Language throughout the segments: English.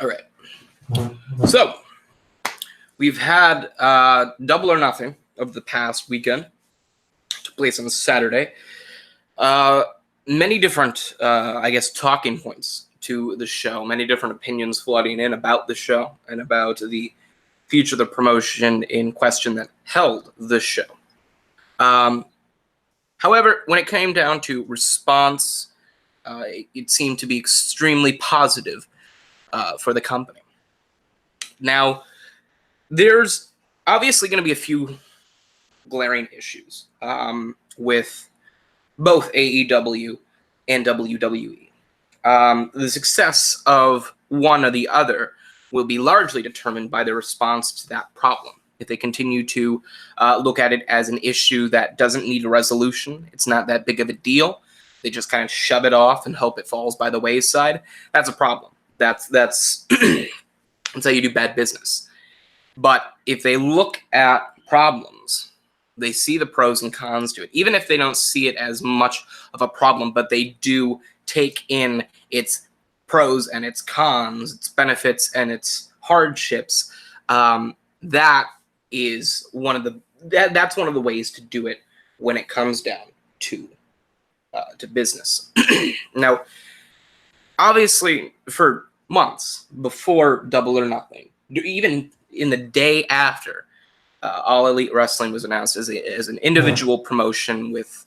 All right. So we've had Double or Nothing of the past weekend. Took place on Saturday. Many different, talking points to the show. Many different opinions flooding in about the show and about the future of the promotion in question that held the show. However, when it came down to response, it seemed to be extremely positive for the company. Now, there's obviously going to be a few glaring issues with both AEW and WWE. The success of one or the other will be largely determined by their response to that problem. If they continue to look at it as an issue that doesn't need a resolution, it's not that big of a deal, they just kind of shove it off and hope it falls by the wayside, that's a problem. That's that's how you do bad business. But if they look at problems, they see the pros and cons to it, even if they don't see it as much of a problem, but they do take in its pros and its cons, its benefits and its hardships. That is that's one of the ways to do it when it comes down to business. Now, obviously, for months before Double or Nothing, even in the day after, All Elite Wrestling was announced as an individual promotion with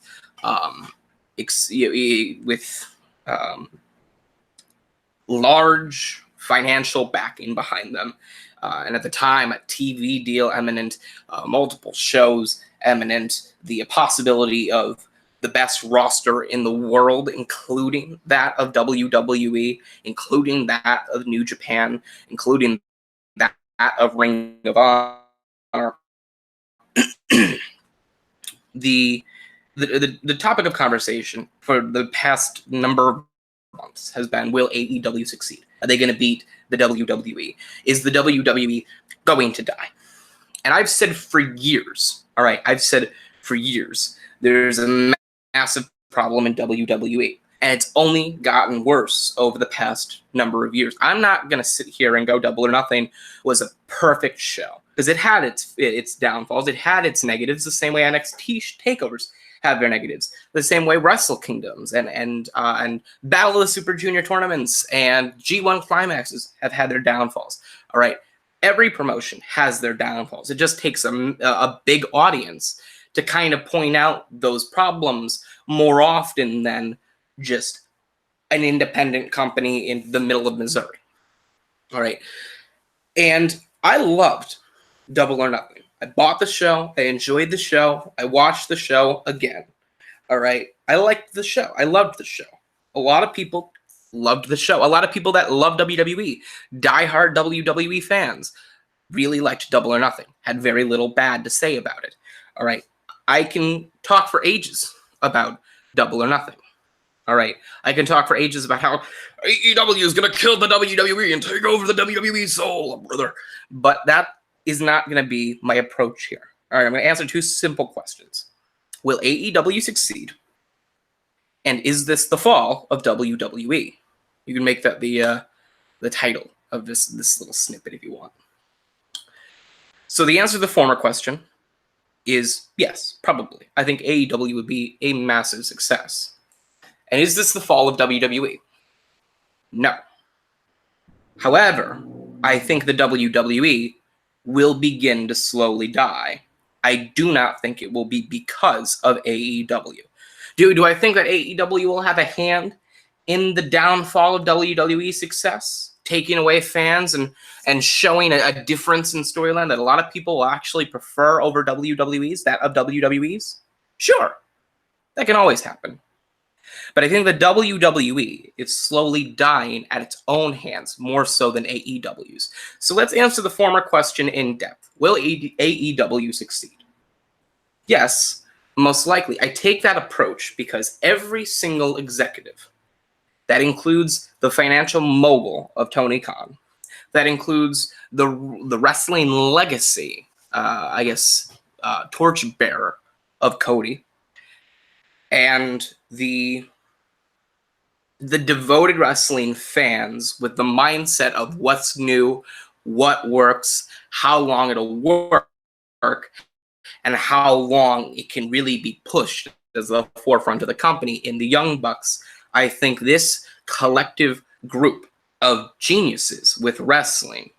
large financial backing behind them. And at the time, a TV deal imminent, multiple shows imminent, the possibility of the best roster in the world, including that of WWE, including that of New Japan, including that of Ring of Honor. The topic of conversation for the past number of months has been, will AEW succeed? Are they going to beat the WWE? Is the WWE going to die? And I've said for years, there's a massive problem in WWE. And it's only gotten worse over the past number of years. I'm not going to sit here and go Double or Nothing was a perfect show, because it had its downfalls. It had its negatives, the same way NXT takeovers have their negatives, the same way Wrestle Kingdoms and Battle of the Super Junior tournaments and G1 climaxes have had their downfalls. All right, every promotion has their downfalls. It just takes a big audience to kind of point out those problems more often than just an independent company in the middle of Missouri. All right, and I loved Double or Nothing. I bought the show. I enjoyed the show. I watched the show again. All right. I liked the show. I loved the show. A lot of people loved the show. A lot of people that love WWE, diehard WWE fans, really liked Double or Nothing, had very little bad to say about it. All right. I can talk for ages about Double or Nothing. All right. I can talk for ages about how AEW is going to kill the WWE and take over the WWE soul, brother. But that is not going to be my approach here. All right, I'm going to answer two simple questions. Will AEW succeed? And is this the fall of WWE? You can make that the title of this little snippet if you want. So the answer to the former question is yes, probably. I think AEW would be a massive success. And is this the fall of WWE? No. However, I think the WWE will begin to slowly die. I do not think it will be because of AEW. Do I think that AEW will have a hand in the downfall of WWE success, taking away fans and showing a difference in storyline that a lot of people will actually prefer over WWE's, that of WWE's? Sure, that can always happen. But I think the WWE is slowly dying at its own hands, more so than AEW's. So let's answer the former question in depth. Will AEW succeed? Yes, most likely. I take that approach because every single executive, that includes the financial mogul of Tony Khan, that includes the wrestling legacy, torchbearer of Cody, and the the devoted wrestling fans with the mindset of what's new, what works, how long it'll work, and how long it can really be pushed as the forefront of the company in the Young Bucks. I think this collective group of geniuses with wrestling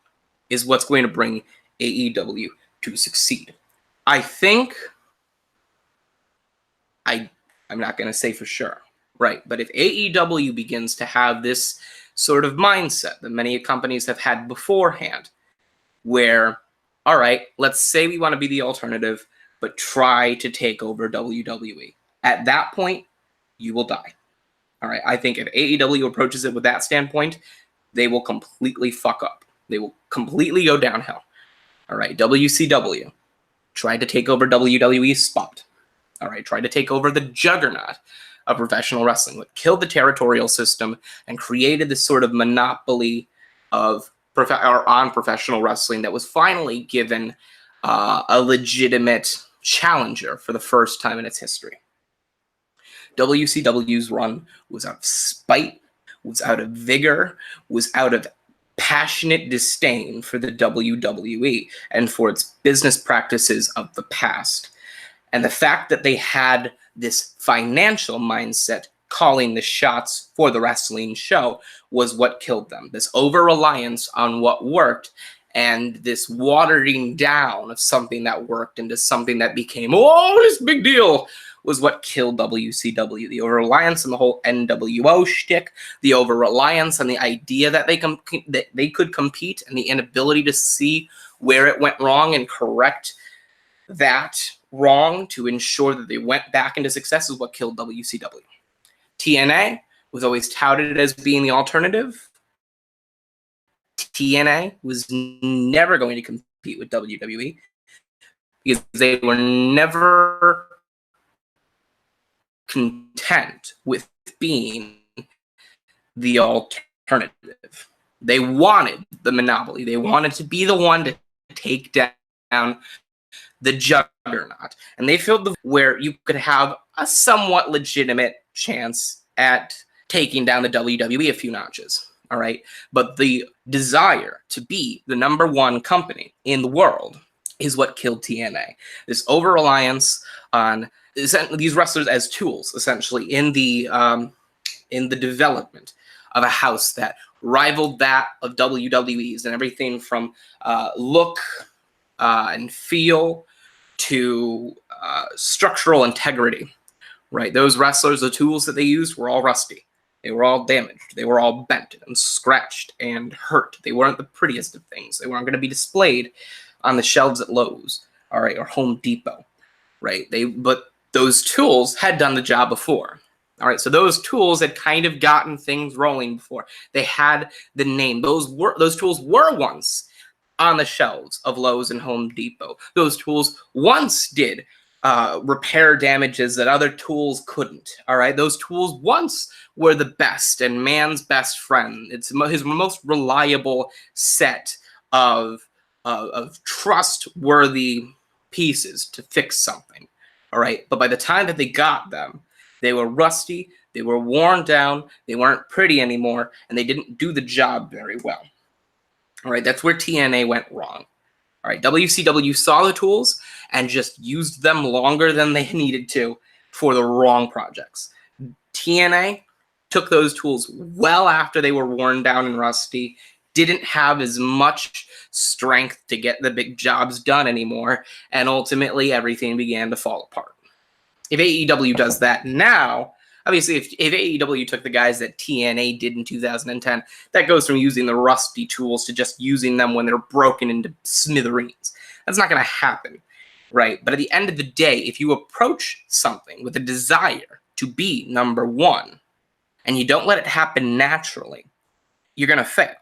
is what's going to bring AEW to succeed. I think I'm not going to say for sure, right? But if AEW begins to have this sort of mindset that many companies have had beforehand, where, all right, let's say we want to be the alternative, but try to take over WWE. At that point, you will die. All right, I think if AEW approaches it with that standpoint, they will completely fuck up. They will completely go downhill. All right, WCW tried to take over WWE's spot. All right, tried to take over the juggernaut of professional wrestling, what killed the territorial system and created this sort of monopoly of on professional wrestling that was finally given a legitimate challenger for the first time in its history. WCW's run was out of spite, was out of vigor, was out of passionate disdain for the WWE and for its business practices of the past. And the fact that they had this financial mindset calling the shots for the wrestling show was what killed them. This over-reliance on what worked and this watering down of something that worked into something that became, oh, this big deal, was what killed WCW. The over-reliance on the whole NWO shtick, the over-reliance on the idea that they could compete, and the inability to see where it went wrong and correct that wrong to ensure that they went back into success is what killed WCW. TNA was always touted as being the alternative. TNA was never going to compete with WWE because they were never content with being the alternative. They wanted the monopoly. They wanted to be the one to take down the juggernaut. And they filled where you could have a somewhat legitimate chance at taking down the WWE a few notches. All right. But the desire to be the number one company in the world is what killed TNA. This over-reliance on these wrestlers as tools, essentially, in the development of a house that rivaled that of WWE's, and everything from look and feel to structural integrity, right? Those wrestlers, the tools that they used were all rusty. They were all damaged. They were all bent and scratched and hurt. They weren't the prettiest of things. They weren't going to be displayed on the shelves at Lowe's, all right, or Home Depot, right? But those tools had done the job before. All right, so those tools had kind of gotten things rolling before. They had the name. Those tools were once on the shelves of Lowe's and Home Depot. Those tools once did repair damages that other tools couldn't. All right, those tools once were the best and man's best friend. It's his most reliable set of trustworthy pieces to fix something. All right, but by the time that they got them, they were rusty, they were worn down, they weren't pretty anymore, and they didn't do the job very well. All right, that's where TNA went wrong. All right, WCW saw the tools and just used them longer than they needed to for the wrong projects. TNA took those tools well after they were worn down and rusty, didn't have as much strength to get the big jobs done anymore, and ultimately everything began to fall apart. If AEW does that now, obviously if AEW took the guys that TNA did in 2010, that goes from using the rusty tools to just using them when they're broken into smithereens. That's not going to happen, right? But at the end of the day, if you approach something with a desire to be number one, and you don't let it happen naturally, you're going to fail.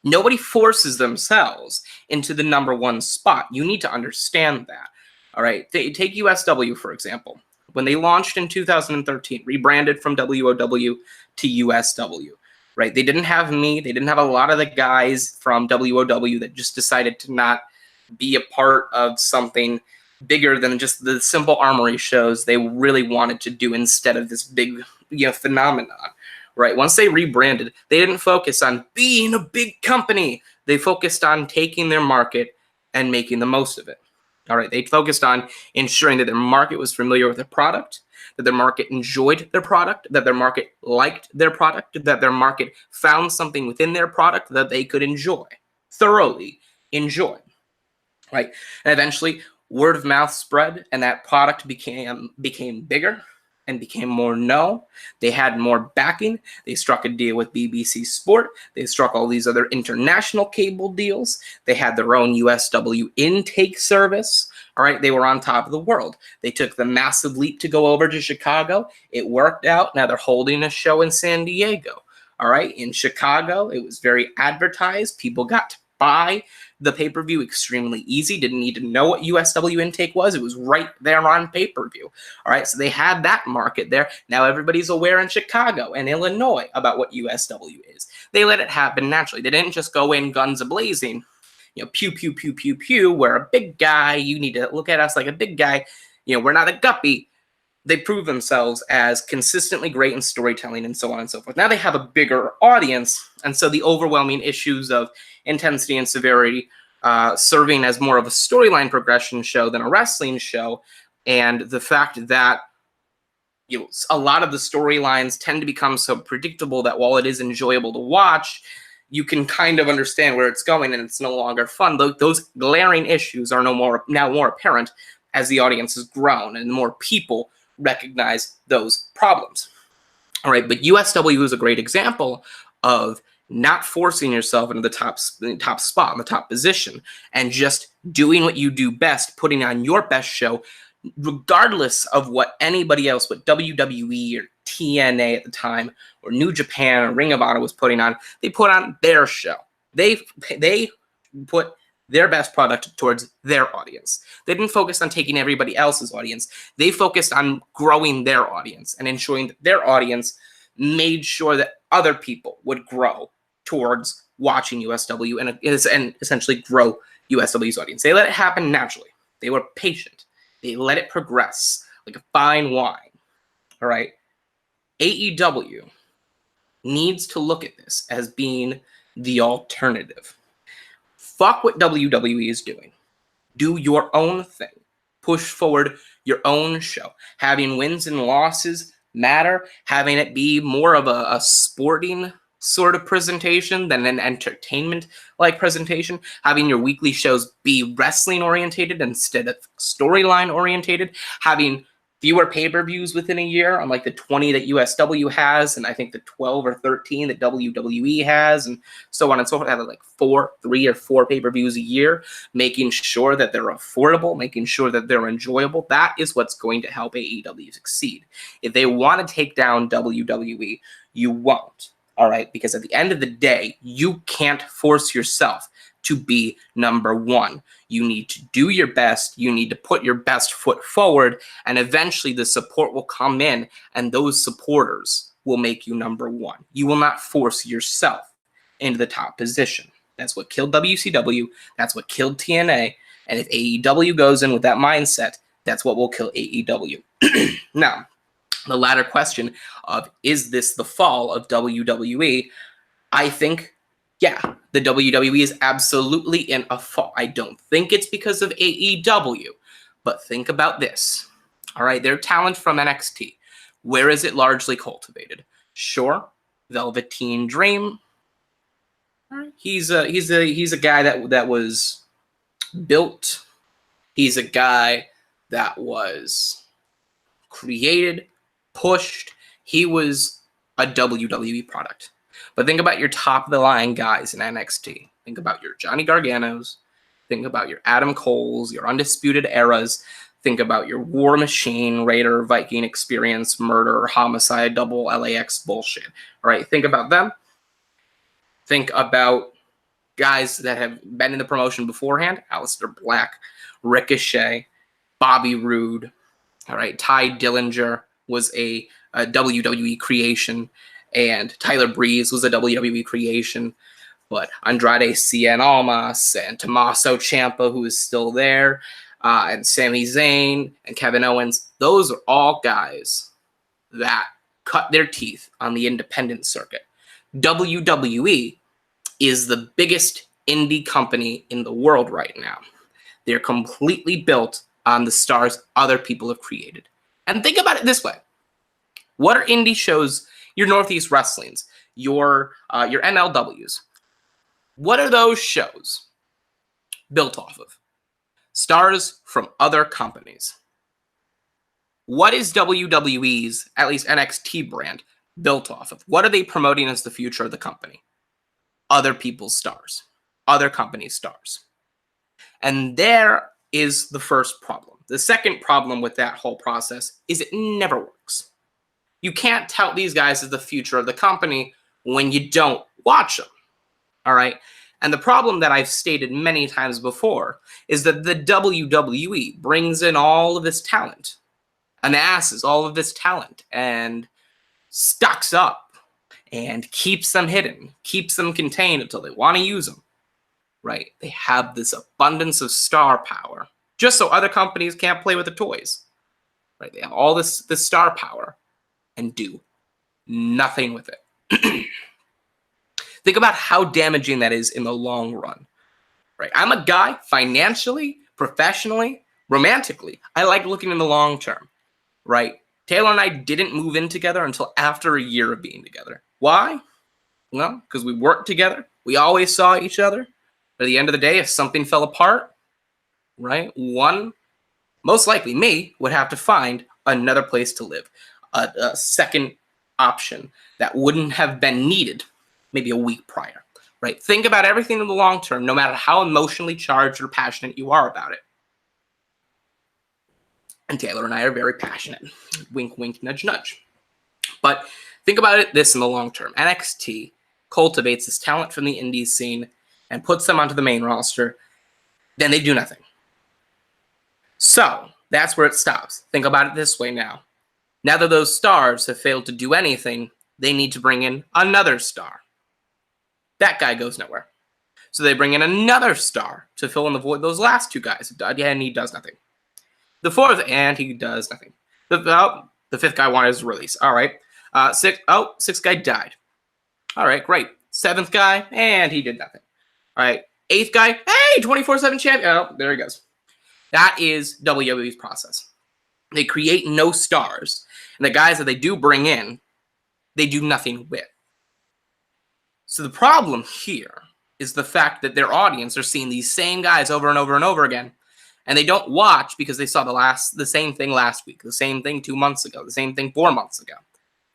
Nobody forces themselves into the number one spot. You need to understand that. All right, take USW, for example. When they launched in 2013, rebranded from WOW to USW, right? They didn't have me. They didn't have a lot of the guys from WOW that just decided to not be a part of something bigger than just the simple armory shows they really wanted to do instead of this big, phenomenon, right? Once they rebranded, they didn't focus on being a big company. They focused on taking their market and making the most of it. All right, they focused on ensuring that their market was familiar with their product, that their market enjoyed their product, that their market liked their product, that their market found something within their product that they could enjoy, thoroughly enjoy, right? And eventually, word of mouth spread, and that product became bigger and became more known. They had more backing. They struck a deal with BBC Sport. They struck all these other international cable deals. They had their own USW intake service. All right, they were on top of the world. They took the massive leap to go over to Chicago. It worked out. Now they're holding a show in San Diego. All right, in Chicago, it was very advertised. People got to buy the pay-per-view extremely easy. Didn't need to know what USW intake was. It was right there on pay-per-view. All right, so they had that market there. Now everybody's aware in Chicago and Illinois about what USW is. They let it happen naturally. They didn't just go in guns a-blazing, pew, pew, pew, pew, pew. We're a big guy. You need to look at us like a big guy. We're not a guppy. They prove themselves as consistently great in storytelling and so on and so forth. Now they have a bigger audience, and so the overwhelming issues of intensity and severity serving as more of a storyline progression show than a wrestling show, and the fact that a lot of the storylines tend to become so predictable that while it is enjoyable to watch, you can kind of understand where it's going and it's no longer fun. Those glaring issues are now more apparent as the audience has grown and more people recognize those problems. All right, but USW is a great example of not forcing yourself into the top spot, in the top position, and just doing what you do best, putting on your best show, regardless of what anybody else, what WWE or TNA at the time, or New Japan or Ring of Honor was putting on. They put on their show. They put their best product towards their audience. They didn't focus on taking everybody else's audience. They focused on growing their audience and ensuring that their audience made sure that other people would grow towards watching USW and essentially grow USW's audience. They let it happen naturally. They were patient. They let it progress like a fine wine. All right. AEW needs to look at this as being the alternative. Fuck what WWE is doing. Do your own thing. Push forward your own show. Having wins and losses matter. Having it be more of a sporting sort of presentation than an entertainment-like presentation. Having your weekly shows be wrestling-orientated instead of storyline-orientated. Having fewer pay-per-views within a year, unlike the 20 that USW has, and I think the 12 or 13 that WWE has, and so on and so forth. Have like 3 or 4 pay-per-views a year, making sure that they're affordable, making sure that they're enjoyable. That is what's going to help AEW succeed. If they want to take down WWE, you won't. All right, because at the end of the day, you can't force yourself to be number one. You need to do your best. You need to put your best foot forward, and eventually the support will come in, and those supporters will make you number one. You will not force yourself into the top position. That's what killed WCW. That's what killed TNA. And if AEW goes in with that mindset, that's what will kill AEW. Now, the latter question of, is this the fall of WWE? I think, yeah, the WWE is absolutely in a fall. I don't think it's because of AEW, but think about this. All right, their talent from NXT. Where is it largely cultivated? Sure, Velveteen Dream. He's a guy that was built. He's a guy that was created, pushed. He was a WWE product. But think about your top-of-the-line guys in NXT. Think about your Johnny Garganos. Think about your Adam Coles, your Undisputed Eras. Think about your War Machine, Raider, Viking Experience, Murder, Homicide, Double LAX bullshit. All right, think about them. Think about guys that have been in the promotion beforehand. Aleister Black, Ricochet, Bobby Roode. All right, Ty Dillinger was a WWE creation, and Tyler Breeze was a WWE creation. But Andrade Cien Almas and Tommaso Ciampa, who is still there, and Sami Zayn and Kevin Owens, those are all guys that cut their teeth on the independent circuit. WWE is the biggest indie company in the world right now. They're completely built on the stars other people have created. And think about it this way. What are indie shows, your Northeast Wrestlings, your MLWs? What are those shows built off of? Stars from other companies. What is WWE's, at least NXT brand, built off of? What are they promoting as the future of the company? Other people's stars. Other companies' stars. And there is the first problem. The second problem with that whole process is it never works. You can't tout these guys as the future of the company when you don't watch them. All right? And the problem that I've stated many times before is that the WWE brings in all of this talent, amasses all of this talent, and stocks up and keeps them hidden, keeps them contained until they want to use them. Right? They have this abundance of star power just so other companies can't play with the toys. Right? They have all this star power and do nothing with it. Think about how damaging that is in the long run. Right? I'm a guy, financially, professionally, romantically, I like looking in the long term. Right? Taylor and I didn't move in together until after a year of being together. Why? Well, because we worked together. We always saw each other. But at the end of the day, if something fell apart, right, one, most likely me, would have to find another place to live, a second option that wouldn't have been needed maybe a week prior, right? Think about everything in the long term, no matter how emotionally charged or passionate you are about it. And Taylor and I are very passionate. Wink, wink, nudge, nudge. But think about it this in the long term. NXT cultivates this talent from the indie scene and puts them onto the main roster, then they do nothing. So that's where it stops. Think about it this way now. Now that those stars have failed to do anything, they need to bring in another star. That guy goes nowhere. So they bring in another star to fill in the void those last two guys have done, and he does nothing. The fourth, and he does nothing. The fifth guy wanted his release. All right. Sixth guy died. All right, great. Seventh guy, and he did nothing. All right, eighth guy, hey, 24/7 champion. Oh, there he goes. That is WWE's process. They create no stars, and the guys that they do bring in, they do nothing with. So the problem here is the fact that their audience are seeing these same guys over and over and over again, and they don't watch because they saw the same thing last week, the same thing 2 months ago, the same thing 4 months ago.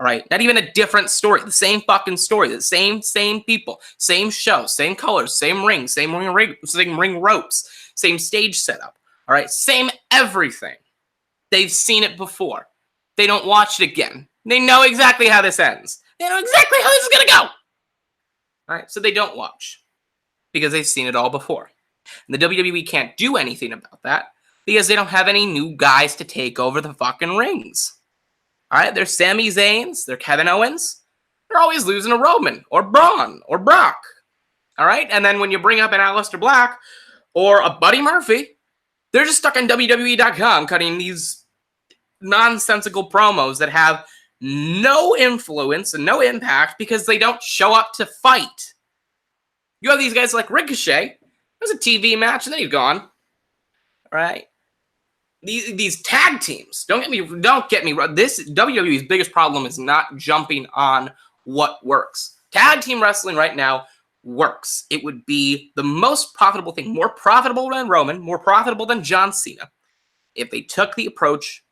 All right, not even a different story, the same fucking story, the same people, same show, same colors, same ring ropes, same stage setup. All right, same everything. They've seen it before. They don't watch it again. They know exactly how this ends. They know exactly how this is gonna go. All right, so they don't watch because they've seen it all before. And the WWE can't do anything about that because they don't have any new guys to take over the fucking rings. All right, they're Sami Zayn's, they're Kevin Owens. They're always losing to Roman or Braun or Brock. All right, and then when you bring up an Aleister Black or a Buddy Murphy, they're just stuck on WWE.com cutting these nonsensical promos that have no influence and no impact because they don't show up to fight. You have these guys like Ricochet. There's a TV match and then he's gone. All right. These tag teams, don't get me wrong. This WWE's biggest problem is not jumping on what works. Tag team wrestling right now works. It would be the most profitable thing, more profitable than Roman, more profitable than John Cena, if they took the approach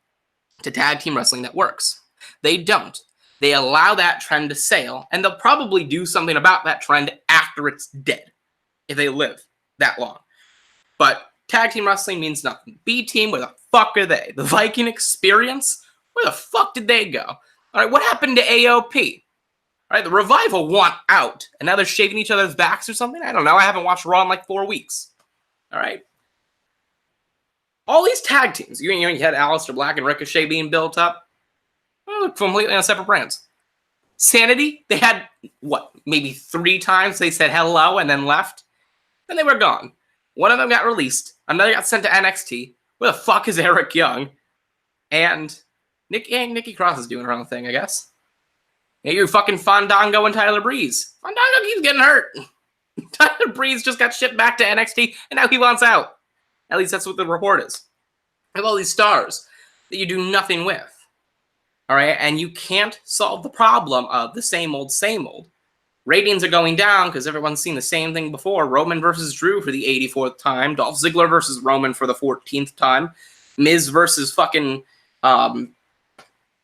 to tag team wrestling that works. They don't. They allow that trend to sail, and they'll probably do something about that trend after it's dead, if they live that long. But tag team wrestling means nothing. B team, where the fuck are they? The Viking Experience? Where the fuck did they go? All right, what happened to AOP? All right, the Revival want out, and now they're shaving each other's backs or something? I don't know. I haven't watched Raw in like 4 weeks. All right. All these tag teams, you had Aleister Black and Ricochet being built up. Well, completely on separate brands. Sanity, they had, maybe 3 times they said hello and then left? Then they were gone. One of them got released. Another got sent to NXT. Where the fuck is Eric Young? And Nikki Cross is doing her own thing, I guess. You're fucking Fandango and Tyler Breeze. Fandango keeps getting hurt. Tyler Breeze just got shipped back to NXT, and now he wants out. At least that's what the report is. You have all these stars that you do nothing with. All right, and you can't solve the problem of the same old, same old. Ratings are going down because everyone's seen the same thing before. Roman versus Drew for the 84th time. Dolph Ziggler versus Roman for the 14th time. Miz versus fucking, I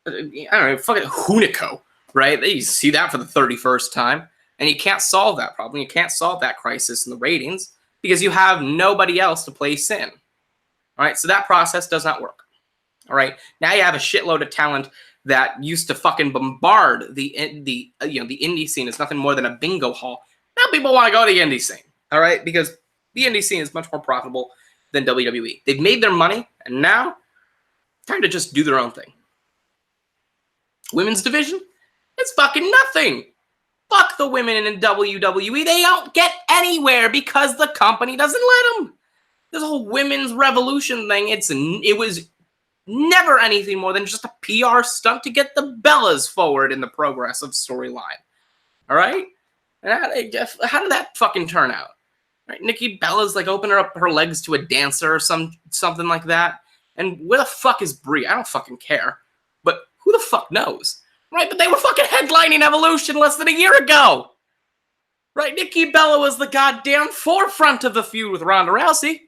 don't know, fucking Hunico, right? You see that for the 31st time. And you can't solve that problem. You can't solve that crisis in the ratings because you have nobody else to place in. All right, so that process does not work. All right, now you have a shitload of talent that used to fucking bombard the indie scene. It's nothing more than a bingo hall. Now people want to go to the indie scene, all right, because the indie scene is much more profitable than WWE. They've made their money, and now time to just do their own thing. Women's division, it's fucking nothing. Fuck the women in WWE. They don't get anywhere because the company doesn't let them. This whole women's revolution thing, it was never anything more than just a PR stunt to get the Bellas forward in the progressive storyline. All right? And how did that fucking turn out? Right? Nikki Bella's like opening up her legs to a dancer or something like that. And where the fuck is Brie? I don't fucking care. But who the fuck knows? Right? But they were fucking headlining Evolution less than a year ago. Right? Nikki Bella was the goddamn forefront of the feud with Ronda Rousey.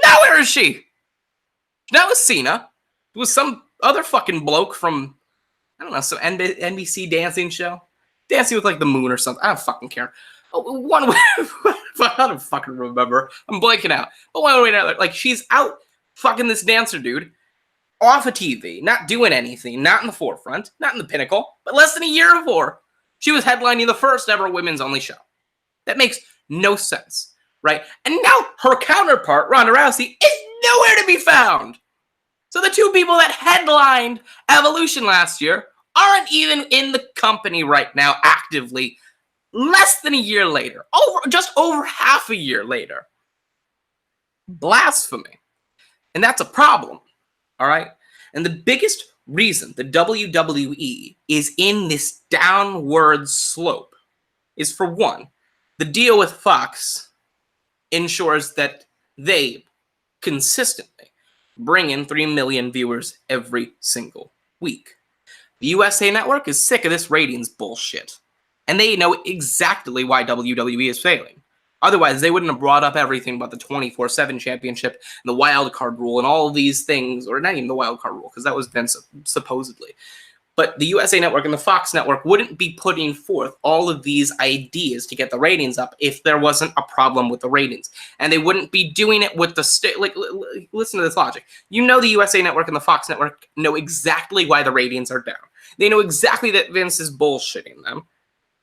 Now where is she? That was Cena. It was some other fucking bloke from, I don't know, some NBC dancing show. Dancing with like the moon or something. I don't fucking care. One way, I don't fucking remember. I'm blanking out. But one way or another, like she's out fucking this dancer dude off of TV, not doing anything, not in the forefront, not in the pinnacle, but less than a year before. She was headlining the first ever women's only show. That makes no sense, right? And now her counterpart, Ronda Rousey, is nowhere to be found. So the two people that headlined Evolution last year aren't even in the company right now actively. Less than a year later, just over half a year later. Blasphemy. And that's a problem, all right? And the biggest reason the WWE is in this downward slope is, for one, the deal with Fox ensures that they consistently bring in 3 million viewers every single week. The USA Network is sick of this ratings bullshit. And they know exactly why WWE is failing. Otherwise, they wouldn't have brought up everything about the 24/7 championship and the wild card rule and all of these things, or not even the wild card rule, because that was Vince supposedly. But the USA Network and the Fox Network wouldn't be putting forth all of these ideas to get the ratings up if there wasn't a problem with the ratings. And they wouldn't be doing it with the listen to this logic. You know the USA Network and the Fox Network know exactly why the ratings are down. They know exactly that Vince is bullshitting them.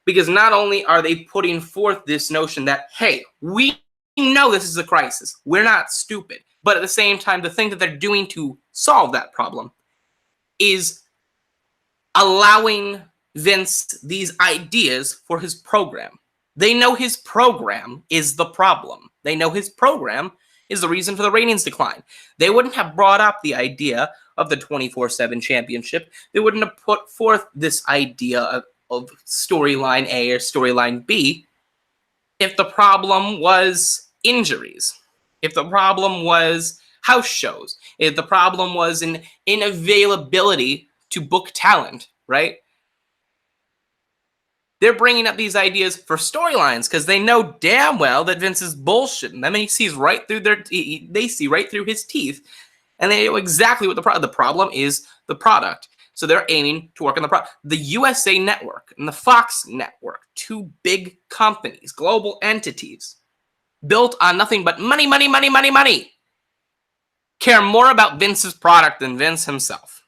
Because not only are they putting forth this notion that, hey, we know this is a crisis. We're not stupid. But at the same time, the thing that they're doing to solve that problem is allowing Vince these ideas for his program. They know his program is the problem. They know his program is the reason for the ratings decline. They wouldn't have brought up the idea of the 24/7 championship. They wouldn't have put forth this idea of storyline A or storyline B if the problem was injuries, if the problem was house shows, if the problem was an inavailability to book talent, right? They're bringing up these ideas for storylines because they know damn well that Vince is bullshitting them, and he sees right through they see right through his teeth, and they know exactly what the problem is. The product. So they're aiming to work on the product. The USA Network and the Fox Network, two big companies, global entities, built on nothing but money, money, money, money, money, care more about Vince's product than Vince himself.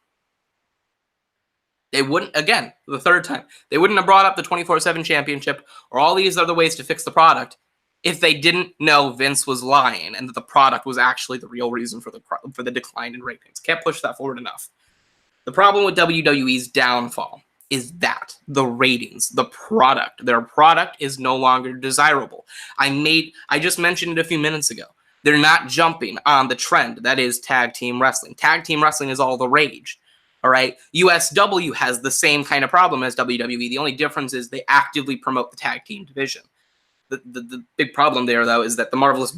They wouldn't, again, the third time, they wouldn't have brought up the 24/7 championship or all these other ways to fix the product if they didn't know Vince was lying and that the product was actually the real reason for the decline in ratings. Can't push that forward enough. The problem with WWE's downfall is that the ratings, the product, their product is no longer desirable. I just mentioned it a few minutes ago. They're not jumping on the trend that is tag team wrestling. Tag team wrestling is all the rage. All right. USW has the same kind of problem as WWE. The only difference is they actively promote the tag team division. The big problem there, though, is that the Marvelous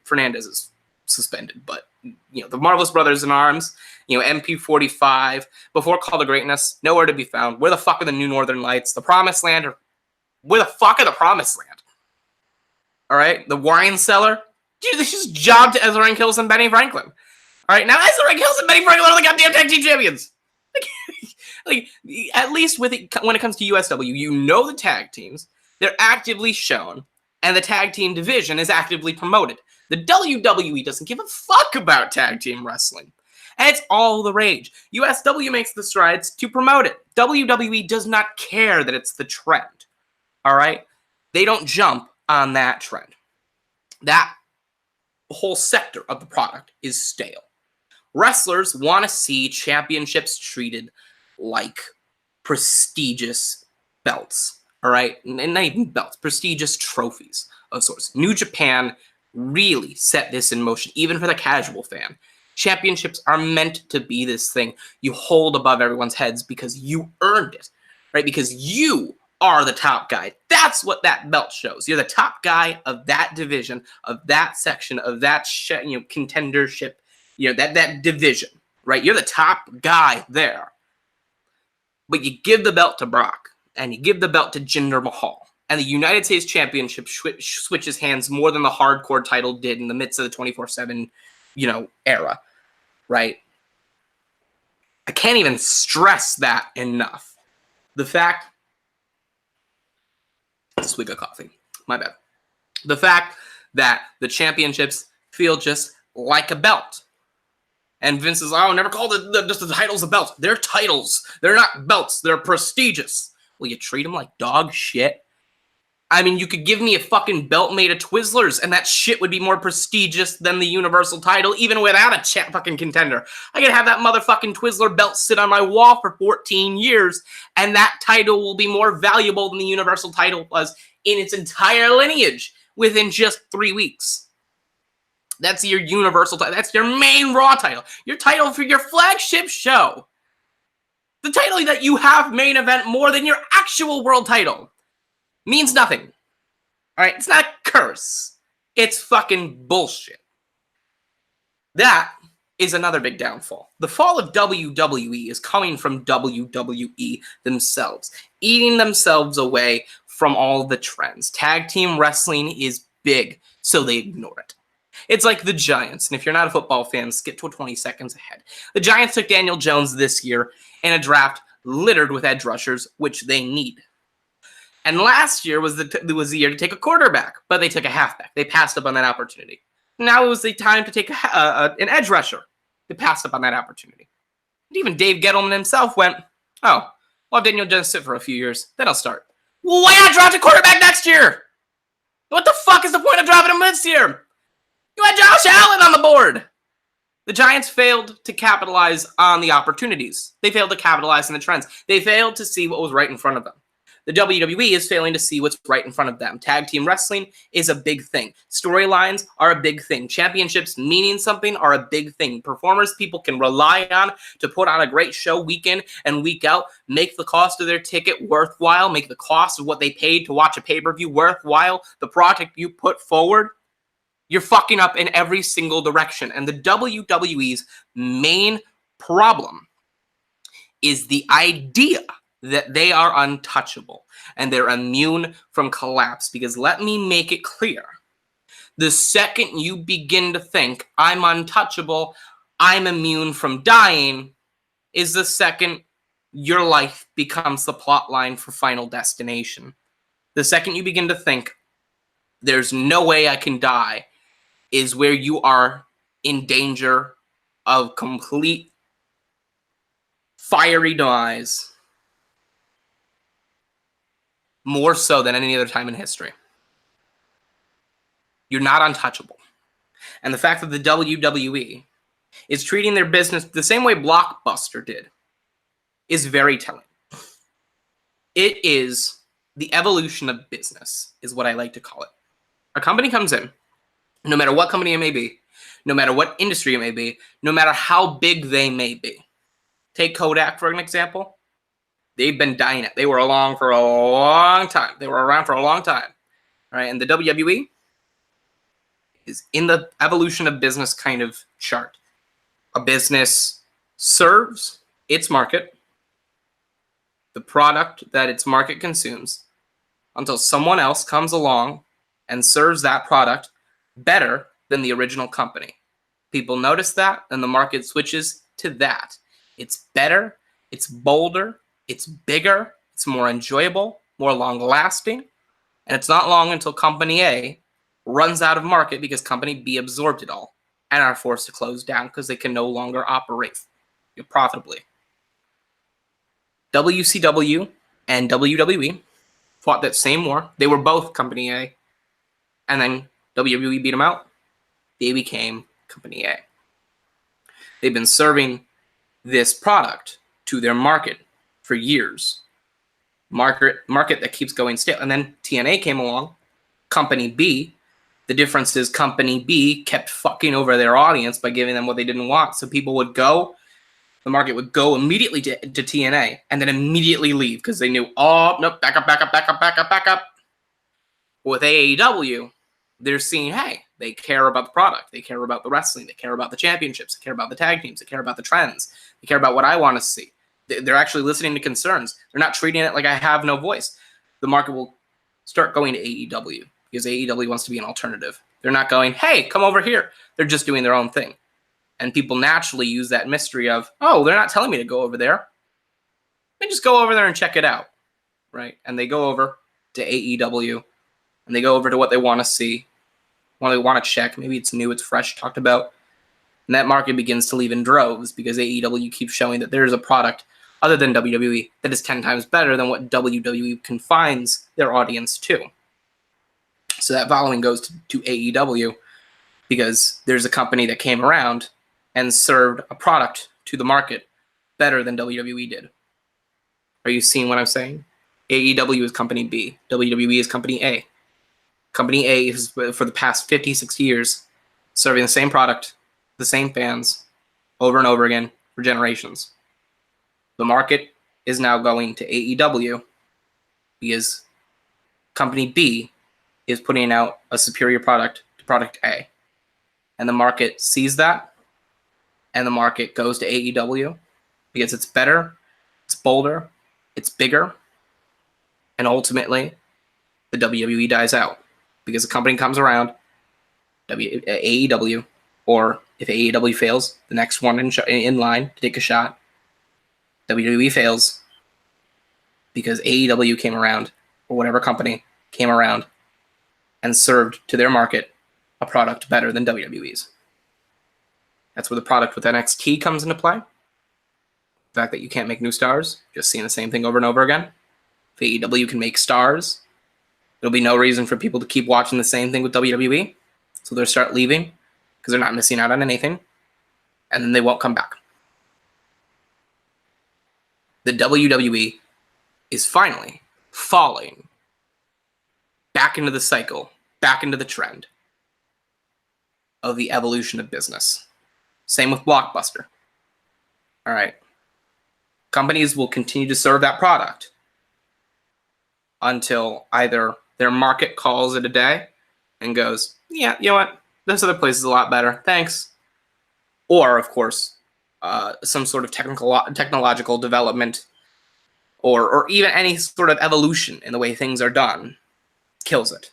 Fernandez is suspended, but the Marvelous Brothers in Arms, MP45, before Call to Greatness, nowhere to be found. Where the fuck are the New Northern Lights? The Promised Land, or where the fuck are the Promised Land? All right, the Wine Cellar. Dude, they just jobbed to Ezra Hills and Benny Franklin. All right, now Ezra Hills and Benny Franklin are the goddamn tag team champions. Like, at least when it comes to USW, the tag teams, they're actively shown, and the tag team division is actively promoted. The WWE doesn't give a fuck about tag team wrestling. And it's all the rage. USW makes the strides to promote it. WWE does not care that it's the trend. All right? They don't jump on that trend. That whole sector of the product is stale. Wrestlers want to see championships treated like prestigious belts, all right? And not even belts, prestigious trophies of sorts. New Japan really set this in motion, even for the casual fan. Championships are meant to be this thing you hold above everyone's heads because you earned it, right? Because you are the top guy. That's what that belt shows. You're the top guy of that division, of that section, of that contendership, that division, right? You're the top guy there. But you give the belt to Brock, and you give the belt to Jinder Mahal, and the United States Championship switches hands more than the hardcore title did in the midst of the 24/7, era, right? I can't even stress that enough. The fact, swig of coffee, my bad. The fact that the championships feel just like a belt. And Vince is, never call the titles a belt. They're titles. They're not belts. They're prestigious. Well, you treat them like dog shit. I mean, you could give me a fucking belt made of Twizzlers, and that shit would be more prestigious than the Universal title, even without a fucking contender. I could have that motherfucking Twizzler belt sit on my wall for 14 years, and that title will be more valuable than the Universal title was in its entire lineage within just 3 weeks. That's your Universal title. That's your main Raw title. Your title for your flagship show. The title that you have main event more than your actual world title means nothing. All right? It's not a curse. It's fucking bullshit. That is another big downfall. The fall of WWE is coming from WWE themselves, eating themselves away from all the trends. Tag team wrestling is big, so they ignore it. It's like the Giants, and if you're not a football fan, skip to 20 seconds ahead. The Giants took Daniel Jones this year in a draft littered with edge rushers, which they need. And last year was the year to take a quarterback, but they took a halfback. They passed up on that opportunity. Now it was the time to take an edge rusher. They passed up on that opportunity. And even Dave Gettleman himself went, well, Daniel Jones sit for a few years, then I'll start. Well, why not draft a quarterback next year? What the fuck is the point of drafting him this year? You had Josh Allen on the board. The Giants failed to capitalize on the opportunities. They failed to capitalize on the trends. They failed to see what was right in front of them. The WWE is failing to see what's right in front of them. Tag team wrestling is a big thing. Storylines are a big thing. Championships meaning something are a big thing. Performers people can rely on to put on a great show week in and week out, make the cost of their ticket worthwhile, make the cost of what they paid to watch a pay-per-view worthwhile, the product you put forward. You're fucking up in every single direction. And the WWE's main problem is the idea that they are untouchable and they're immune from collapse. Because let me make it clear. The second you begin to think, I'm untouchable, I'm immune from dying, is the second your life becomes the plot line for Final Destination. The second you begin to think, there's no way I can die, is where you are in danger of complete fiery demise. More so than any other time in history. You're not untouchable. And the fact that the WWE is treating their business the same way Blockbuster did is very telling. It is the evolution of business, is what I like to call it. A company comes in, no matter what company it may be, no matter what industry it may be, no matter how big they may be. Take Kodak for an example. They've been dying it. They were along for a long time. They were around for a long time. Right? And the WWE is in the evolution of business kind of chart. A business serves its market, the product that its market consumes, until someone else comes along and serves that product better than the original company. People notice that, and the market switches to that. It's better, it's bolder, it's bigger, it's more enjoyable, more long-lasting, and it's not long until Company A runs out of market because Company B absorbed it all and are forced to close down because they can no longer operate profitably. WCW and WWE fought that same war. They were both Company A, and then WWE beat them out. They became Company A. They've been serving this product to their market for years. Market that keeps going stale. And then TNA came along, Company B. The difference is Company B kept fucking over their audience by giving them what they didn't want. So people would go, the market would go immediately to TNA and then immediately leave because they knew, oh, nope, back up. With AEW, they're seeing, hey, they care about the product. They care about the wrestling. They care about the championships. They care about the tag teams. They care about the trends. They care about what I want to see. They're actually listening to concerns. They're not treating it like I have no voice. The market will start going to AEW because AEW wants to be an alternative. They're not going, hey, come over here. They're just doing their own thing. And people naturally use that mystery of, oh, they're not telling me to go over there. They just go over there and check it out, right? And they go over to AEW, and they go over to what they want to see, what they want to check. Maybe it's new, it's fresh, talked about. And that market begins to leave in droves because AEW keeps showing that there's a product other than WWE that is 10 times better than what WWE confines their audience to. So that following goes to AEW because there's a company that came around and served a product to the market better than WWE did. Are you seeing what I'm saying? AEW is Company B. WWE is Company A. Company A is, for the past 50, 60 years, serving the same product, the same fans, over and over again for generations. The market is now going to AEW because Company B is putting out a superior product to product A. And the market sees that, and the market goes to AEW because it's better, it's bolder, it's bigger, and ultimately the WWE dies out because the company comes around, AEW, or if AEW fails, the next one in line to take a shot, WWE fails because AEW came around, or whatever company came around and served to their market a product better than WWE's. That's where the product with NXT comes into play. The fact that you can't make new stars, just seeing the same thing over and over again. If AEW can make stars, there'll be no reason for people to keep watching the same thing with WWE. So they'll start leaving because they're not missing out on anything. And then they won't come back. The WWE is finally falling back into the cycle, back into the trend of the evolution of business. Same with Blockbuster. All right. Companies will continue to serve that product until either their market calls it a day and goes, yeah, you know what? This other place is a lot better. Thanks. Or, of course, some sort of technological development or even any sort of evolution in the way things are done kills it.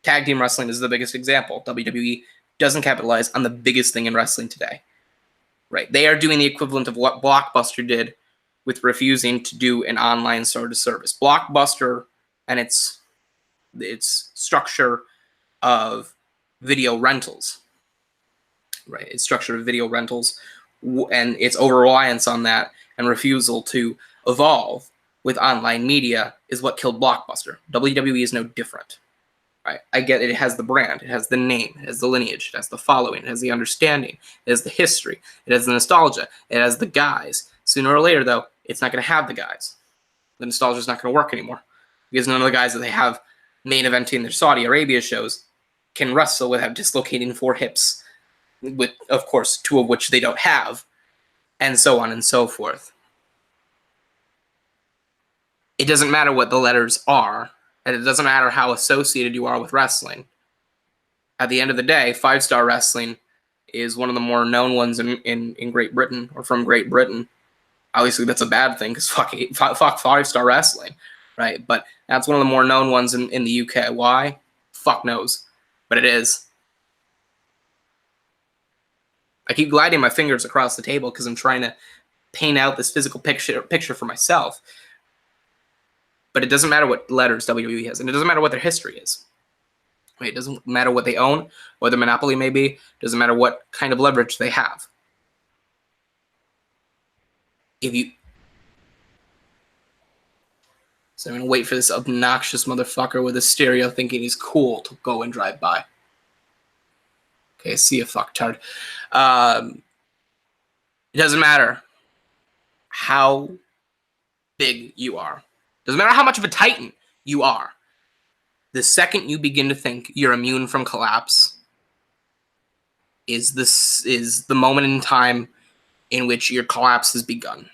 Tag team wrestling is the biggest example. WWE doesn't capitalize on the biggest thing in wrestling today. Right? They are doing the equivalent of what Blockbuster did with refusing to do an online sort of service. Blockbuster and its structure of video rentals, right? Its structure of video rentals and its over-reliance on that and refusal to evolve with online media is what killed Blockbuster. WWE is no different. Right? I get it. It has the brand. It has the name. It has the lineage. It has the following. It has the understanding. It has the history. It has the nostalgia. It has the guys. Sooner or later, though, it's not going to have the guys. The nostalgia is not going to work anymore because none of the guys that they have main eventing their Saudi Arabia shows can wrestle without dislocating 4 hips, with, of course, 2 of which they don't have. and so on and so forth. It doesn't matter what the letters are, and it doesn't matter how associated you are with wrestling. At the end of the day, 5-star wrestling is one of the more known ones in Great Britain, or from Great Britain. Obviously, that's a bad thing, because fuck 5-star wrestling, right? But that's one of the more known ones in the UK. Why? Fuck knows. But it is. I keep gliding my fingers across the table because I'm trying to paint out this physical picture for myself. But it doesn't matter what letters WWE has, and it doesn't matter what their history is. Right? It doesn't matter what they own, what their monopoly may be. It doesn't matter what kind of leverage they have. So I'm going to wait for this obnoxious motherfucker with a stereo thinking he's cool to go and drive by. Okay, see you, fucktard. It doesn't matter how big you are. It doesn't matter how much of a titan you are. The second you begin to think you're immune from collapse is the moment in time in which your collapse has begun.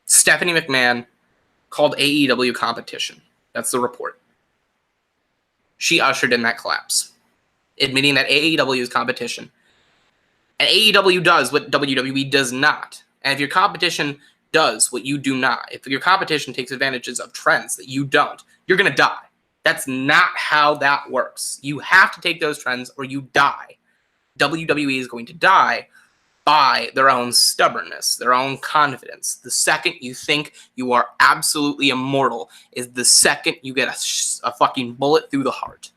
Stephanie McMahon called AEW competition. That's the report. She ushered in that collapse, admitting that AEW is competition. And AEW does what WWE does not. And if your competition does what you do not, if your competition takes advantages of trends that you don't, you're going to die. That's not how that works. You have to take those trends or you die. WWE is going to die by their own stubbornness, their own confidence. The second you think you are absolutely immortal is the second you get a fucking bullet through the heart.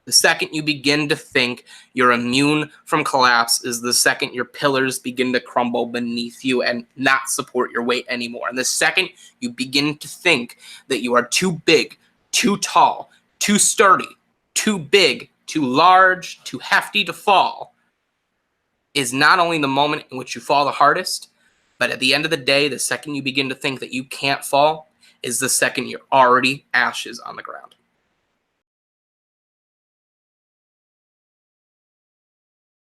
The second you begin to think you're immune from collapse is the second your pillars begin to crumble beneath you and not support your weight anymore. And the second you begin to think that you are too big, too tall, too sturdy, too big, too large, too hefty to fall, is not only the moment in which you fall the hardest, but at the end of the day, the second you begin to think that you can't fall is the second you're already ashes on the ground.